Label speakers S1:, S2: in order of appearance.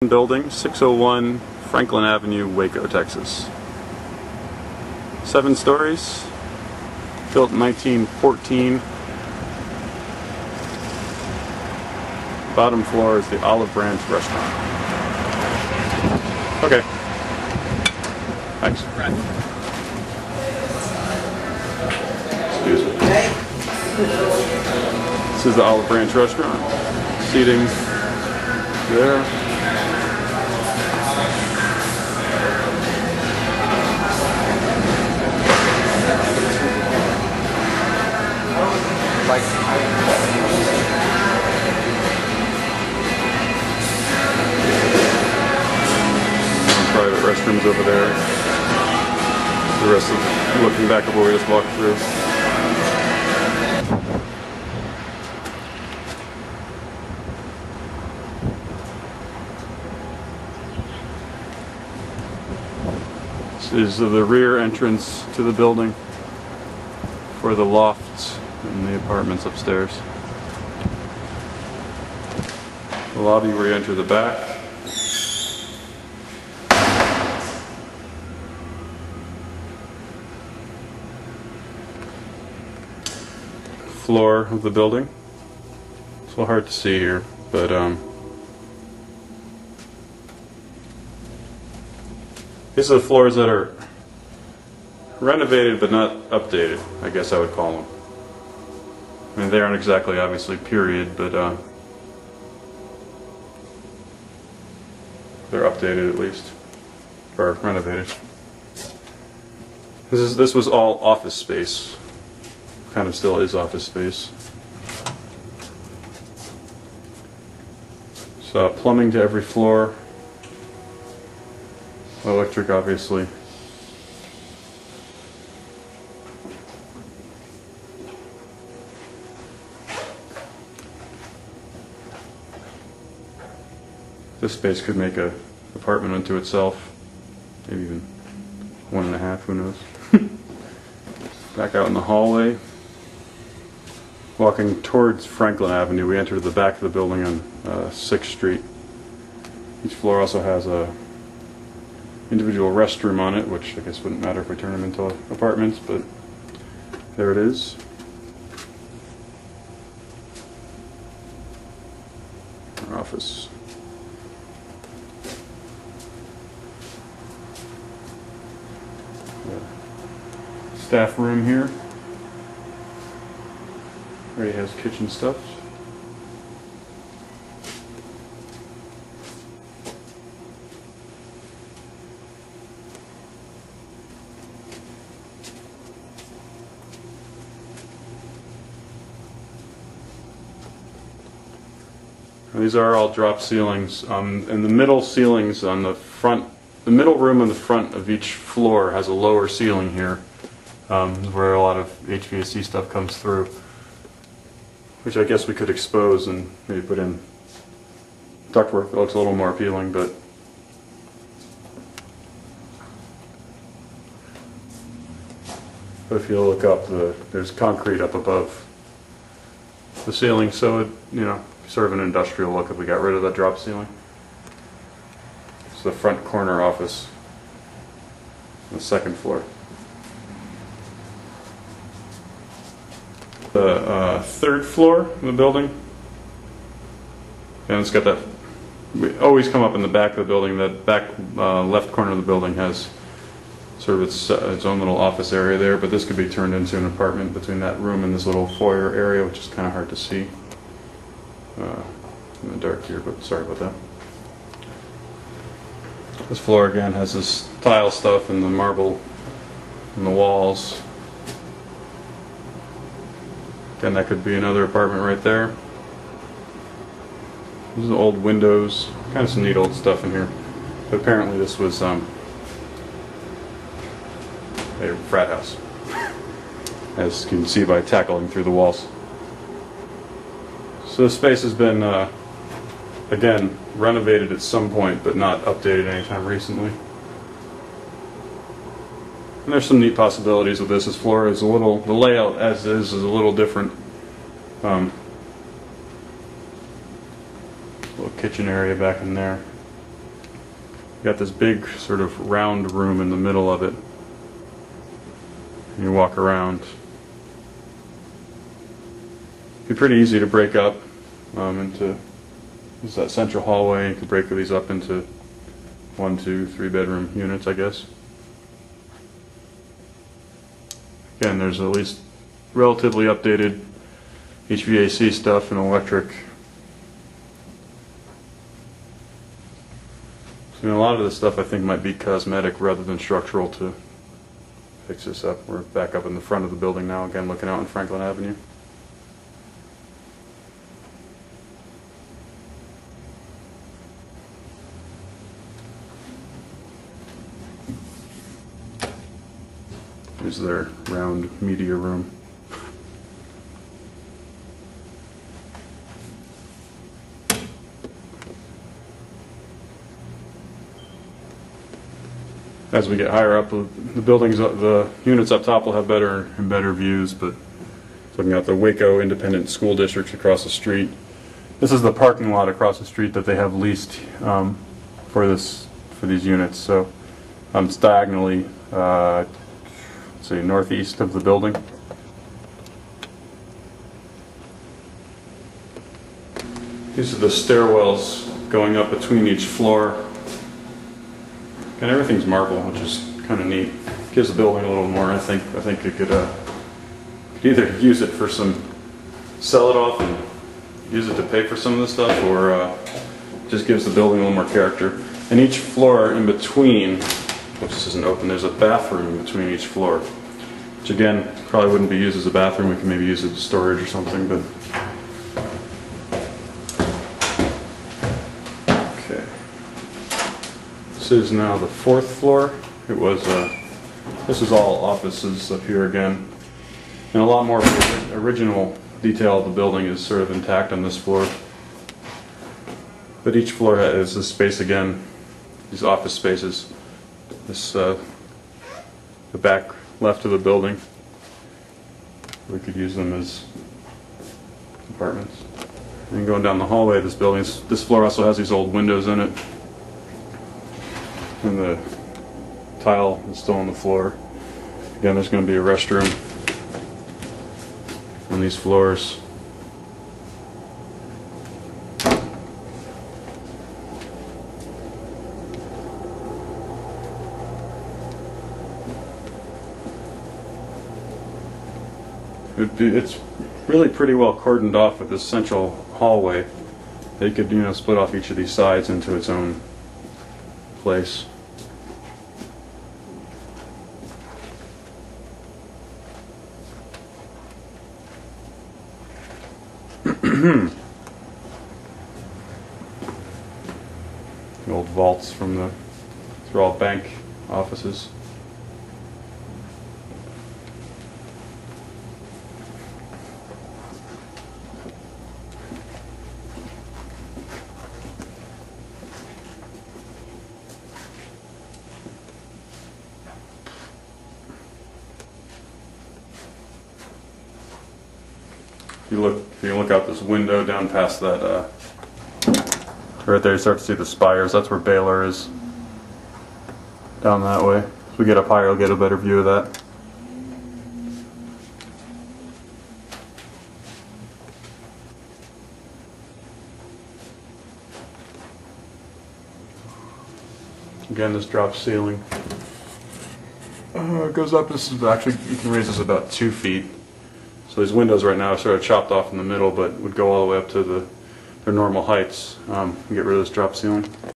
S1: Building 601 Franklin Avenue, Waco, Texas. 7 stories, built in 1914. Bottom floor is the Olive Branch restaurant. Okay. Thanks. Excuse me. This is the Olive Branch restaurant. Seating there. Private restrooms over there. The rest of looking back at what we just walked through. This is the rear entrance to the building for the lofts and the apartments upstairs. The lobby where you enter the back. Floor of the building. It's a little hard to see here, but these are the floors that are renovated but not updated, I guess I would call them. I mean, they aren't exactly obviously period, but they're updated at least, or renovated. This was all office space. Kind of still is office space. So plumbing to every floor. Electric, obviously. This space could make an apartment unto itself. Maybe even 1.5, who knows. Back out in the hallway. Walking towards Franklin Avenue, we enter the back of the building on 6th Street. Each floor also has a individual restroom on it, which I guess wouldn't matter if we turn them into apartments, but there it is. Our office. Staff room here. Already has kitchen stuff. These are all drop ceilings. And the middle ceilings on the front, the middle room on the front of each floor has a lower ceiling here, where a lot of HVAC stuff comes through. Which I guess we could expose and maybe put in ductwork that looks a little more appealing, but if you look up, there's concrete up above the ceiling, so it, you know, sort of an industrial look if we got rid of that drop ceiling. It's the front corner office on the 2nd floor. The 3rd floor of the building, and it's got that, we always come up in the back of the building. That back left corner of the building has sort of its own little office area there, but this could be turned into an apartment between that room and this little foyer area, which is kind of hard to see in the dark here, but sorry about that. This floor again has this tile stuff and the marble in the walls. Again, that could be another apartment right there. These are old windows, kind of some neat old stuff in here. But apparently this was a frat house, as you can see by tackling through the walls. So this space has been, again, renovated at some point, but not updated anytime recently. And there's some neat possibilities with this. This floor is a little, the layout as is a little different. Little kitchen area back in there. got this big sort of round room in the middle of it. And you walk around. It'd be pretty easy to break up into this is that central hallway. You could break these up into 1, 2, 3 bedroom units, I guess. Again, there's at least relatively updated HVAC stuff and electric. So, a lot of this stuff I think might be cosmetic rather than structural to fix this up. We're back up in the front of the building now, again looking out on Franklin Avenue. Here's their round media room. As we get higher up, the buildings, the units up top will have better and better views. But looking at the Waco Independent School District across the street, this is the parking lot across the street that they have leased for these units. So it's diagonally, let's see, northeast of the building. These are the stairwells going up between each floor. And everything's marble, which is kind of neat. Gives the building a little more. I think you could either use it for sell it off and use it to pay for some of this stuff, or just gives the building a little more character. And each floor in between, which this isn't open, there's a bathroom in between each floor, which again probably wouldn't be used as a bathroom. We can maybe use it as storage or something, but. This is now the 4th floor. It was this is all offices up here again, and a lot more of the original detail of the building is sort of intact on this floor. But each floor has this space again, these office spaces. This the back left of the building. We could use them as apartments. And going down the hallway, this floor also has these old windows in it. And the tile is still on the floor. Again, there's going to be a restroom on these floors. It's really pretty well cordoned off with this central hallway. They could, split off each of these sides into its own place. The old vaults from these are all bank offices. If you look out this window down past that, right there, you start to see the spires. That's where Baylor is. Down that way. As we get up higher, we'll get a better view of that. Again, this drop ceiling goes up. This is actually, you can raise this about 2 feet. So these windows right now are sort of chopped off in the middle, but would go all the way up to their normal heights. Get rid of this drop ceiling.